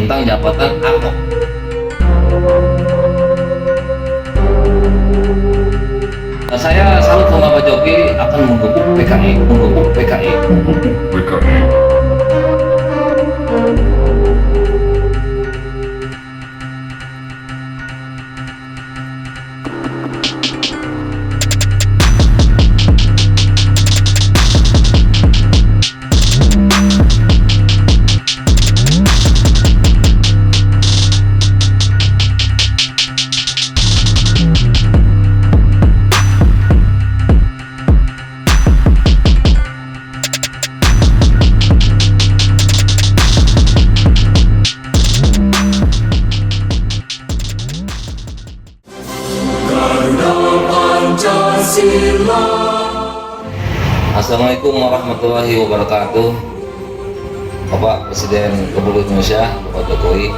tentang jabatan Ahok. Nah, saya salut sama Pak Jokowi akan mendukung PKI. Assalamualaikum warahmatullahi wabarakatuh. Bapak Presiden Republik Indonesia, Bapak Jokowi,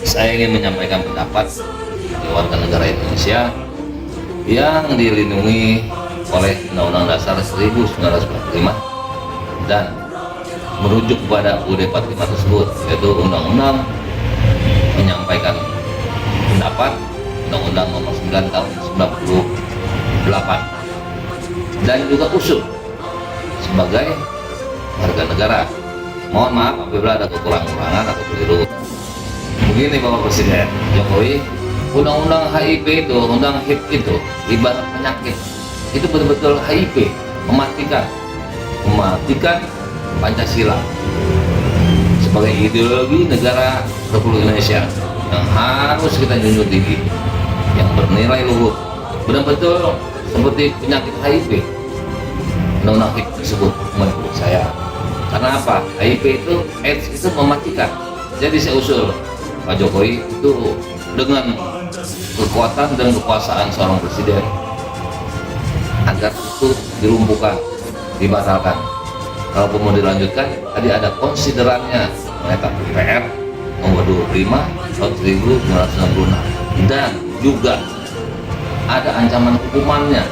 saya ingin menyampaikan pendapat di warga negara Indonesia yang dilindungi oleh Undang-Undang Dasar 1945 dan merujuk kepada UUD 45 tersebut, yaitu Undang-Undang menyampaikan pendapat Undang-Undang Nomor 9 Tahun 98 dan juga usul sebagai warga negara. Mohon maaf apabila ada kekurangan atau keliru. Begini Bapak Presiden Jokowi, undang-undang HIP itu, undang HIP itu ibarat penyakit. Itu betul-betul HIP, mematikan Pancasila sebagai ideologi negara Republik Indonesia yang harus kita junjung tinggi, yang bernilai luhur, benar-betul seperti penyakit HIV. Undang-undang HIV tersebut menurut saya, karena apa? HIV itu, AIDS itu mematikan. Jadi saya usul Pak Jokowi itu dengan kekuatan dan kekuasaan seorang presiden agar itu dilumpuhkan, dibatalkan. Kalaupun mau dilanjutkan, tadi ada konsiderannya menetap PR nomor 25 tahun 1996 dan juga ada ancaman hukumannya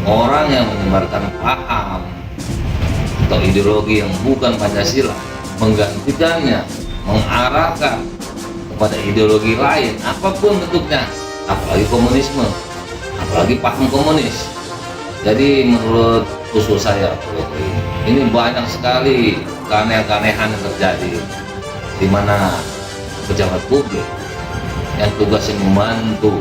orang yang menyebarkan paham atau ideologi yang bukan Pancasila, menggantikannya, mengarahkan kepada ideologi lain apapun bentuknya, apalagi komunisme, apalagi paham komunis. Jadi menurut usul saya, ini banyak sekali keanehan yang terjadi di mana pejabat publik yang tugasnya membantu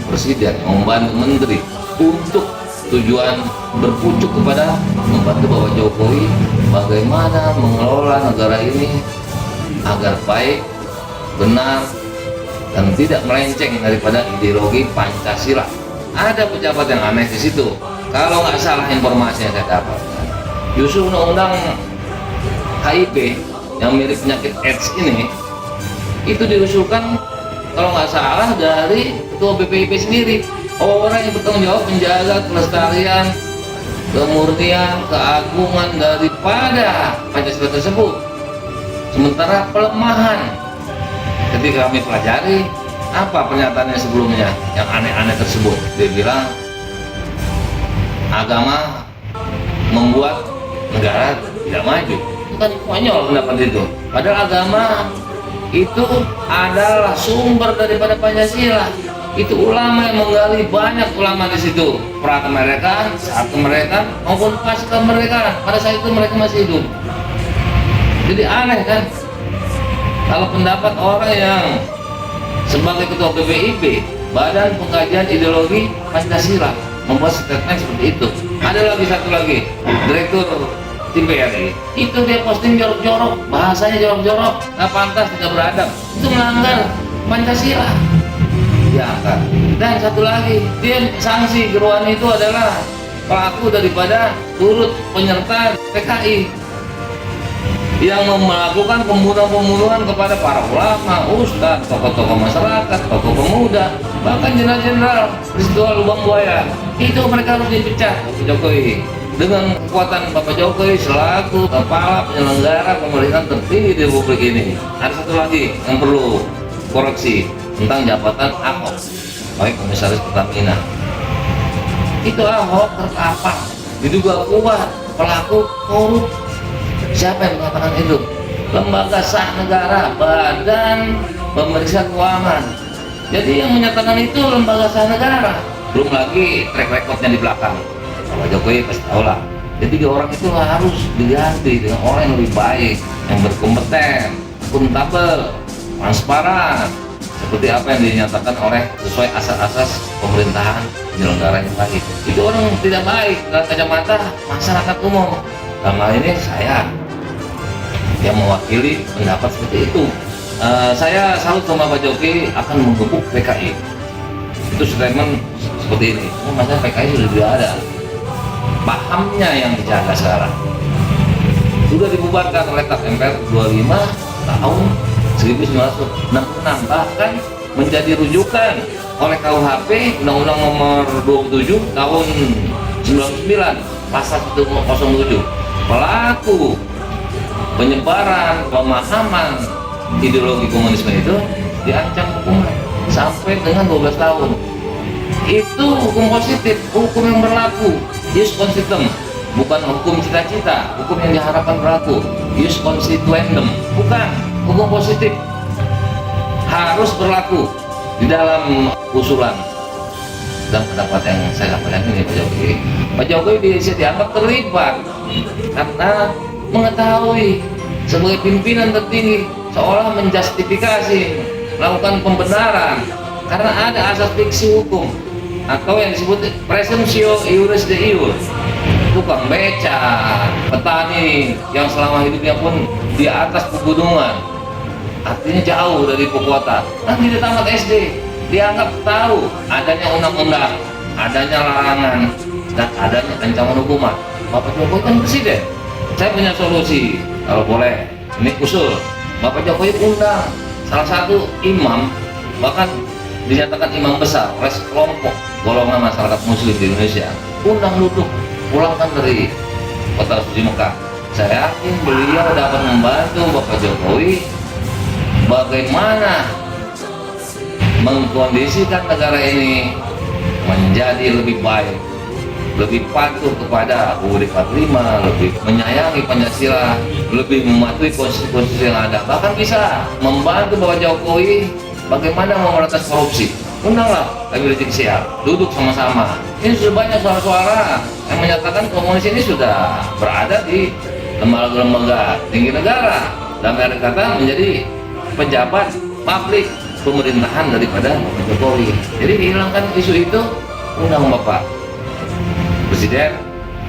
presiden, membantu menteri untuk tujuan berpucuk kepada membantu Bapak Jokowi bagaimana mengelola negara ini agar baik, benar, dan tidak melenceng daripada ideologi Pancasila. Ada pejabat yang aneh di situ. Kalau nggak salah informasi yang saya dapatkan, justru undang-undang HIV yang mirip penyakit AIDS ini itu diusulkan kalau nggak salah dari Ketua BPIP sendiri, orang yang bertanggung jawab menjaga kelestarian, kemurnian, keagungan daripada Pancasila tersebut. Sementara pelemahan, ketika kami pelajari apa pernyataannya sebelumnya yang aneh-aneh tersebut, dia bilang agama membuat negara tidak maju. Itu kan konyol pendapat itu. Padahal agama itu adalah sumber daripada Pancasila. Itu ulama yang menggali, banyak ulama di situ, pra kemerdekaan, saat kemerdekaan maupun pasca kemerdekaan. Pada saat itu mereka masih hidup. Jadi aneh kan kalau pendapat orang yang sebagai ketua BPIP, Badan Pengkajian Ideologi Pancasila, membuat statement seperti itu. Ada lagi satu lagi, Direktur Tim PRI, itu dia posting jorok-jorok, bahasanya jorok-jorok, nggak pantas, tidak beradab, itu melanggar Pancasila. Ya kan. Dan satu lagi, dia sanksi geruan itu adalah pelaku daripada turut penyerta PKI yang melakukan pembunuhan-pembunuhan kepada para ulama, ustadz, tokoh-tokoh masyarakat, tokoh pemuda, bahkan jenderal-jenderal peristiwa Lubang Buaya. Itu mereka harus dipecat, Bapak Jokowi. Dengan kekuatan Bapak Jokowi selaku kepala penyelenggara pemerintahan tertinggi di Republik ini. Ada satu lagi yang perlu koreksi tentang jabatan Ahok, baik Komisaris Pertamina. Itu Ahok terpapar, diduga kuat pelaku korup. Siapa yang mengatakan itu? lembaga sah negara, Badan Pemeriksa Keuangan. Jadi yang menyatakan itu lembaga sah negara. Belum lagi track recordnya di belakang. Pak Jokowi pasti tahu lah. Jadi 3 orang itu harus diganti dengan orang yang lebih baik, yang berkompeten, akuntabel, transparan, seperti apa yang dinyatakan oleh sesuai asas-asas pemerintahan penyelenggara yang baik. Itu orang tidak baik dalam kacamata masyarakat umum. Dalam hal ini saya yang mewakili pendapat seperti itu. Saya salut sama Pak Jokowi akan menggebuk PKI. Itu statement seperti ini. Masa PKI sudah tidak ada. Pahamnya yang dijaga sekarang. Sudah dibubarkan oleh TAP MPR 25 tahun 1966, bahkan menjadi rujukan oleh KUHP Undang-Undang Nomor 27 tahun 99 pasal 107. Pelaku penyebaran pemahaman ideologi komunisme itu diancam hukuman sampai dengan 12 tahun. Itu hukum positif, hukum yang berlaku, jus constituendum, bukan hukum cita-cita, hukum yang diharapkan berlaku, jus constituendum, bukan hukum positif, harus berlaku di dalam usulan dan pendapat yang saya sampaikan ini. Pak Jokowi dianggap terlibat karena mengetahui sebagai pimpinan tertinggi seolah menjustifikasi, melakukan pembenaran karena ada asas fiksi hukum atau yang disebut presumptio iuris de iure. Tukang beca, petani yang selama hidupnya pun di atas pegunungan, artinya jauh dari ibu kota, nanti di tamat SD dianggap tahu adanya undang-undang, adanya larangan, dan adanya ancaman hukuman. Bapak Jokowi kan presiden. Saya punya solusi, kalau boleh, ini usul. Bapak Jokowi undang salah satu imam, bahkan dinyatakan imam besar oleh sekelompok golongan masyarakat muslim di Indonesia, undang duduk, pulangkan dari kota suci Mekah. Saya yakin beliau dapat membantu Bapak Jokowi bagaimana mengkondisikan negara ini menjadi lebih baik, lebih patuh kepada UUD 45, lebih menyayangi Pancasila, lebih mematuhi konstitusi yang ada, bahkan bisa membantu Bapak Jokowi bagaimana memberantas korupsi. Undanglah Habib Rizik Syihab, duduk sama-sama. Ini sudah banyak suara-suara yang menyatakan komunis ini sudah berada di lembaga-lembaga tinggi negara, dan mereka kata menjadi pejabat publik pemerintahan daripada Bapak Jokowi. Jadi dihilangkan isu itu, undang Bapak Presiden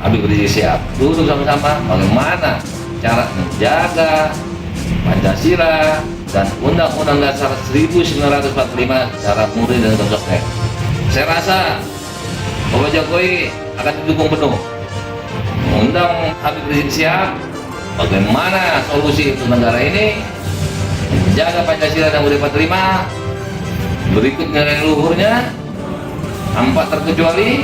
Habib Rizik Syihab, duduk sama-sama bagaimana cara menjaga Pancasila dan Undang-Undang Dasar 1945 secara murni dan konsisten. Saya rasa Bapak Jokowi akan didukung penuh. Undang Habib Rizik Syihab, bagaimana solusi untuk negara ini menjaga Pancasila dan UUD 45, berikut nilai luhurnya tanpa terkecuali,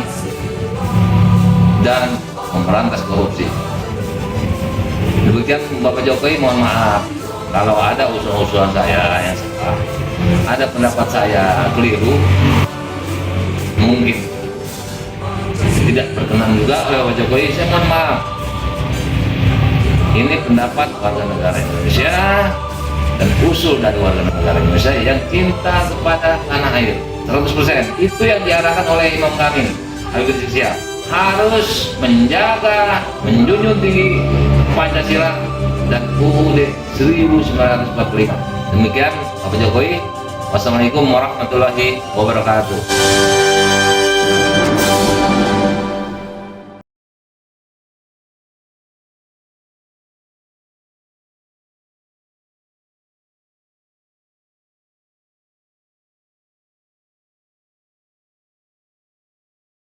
dan memberantas korupsi. Demikian Bapak Jokowi, mohon maaf kalau ada usul-usulan saya yang salah, ada pendapat saya keliru, mungkin tidak berkenan juga oleh Bapak Jokowi, saya mohon maaf. Ini pendapat warga negara Indonesia dan usul dari warga negara Indonesia yang cinta kepada tanah air 100%. Itu yang diarahkan oleh Imam kami Habib Rizik Syihab, harus menjaga, menjunjung tinggi Pancasila dan UUD 1945. Demikian Bapak Jokowi. Wassalamualaikum warahmatullahi wabarakatuh.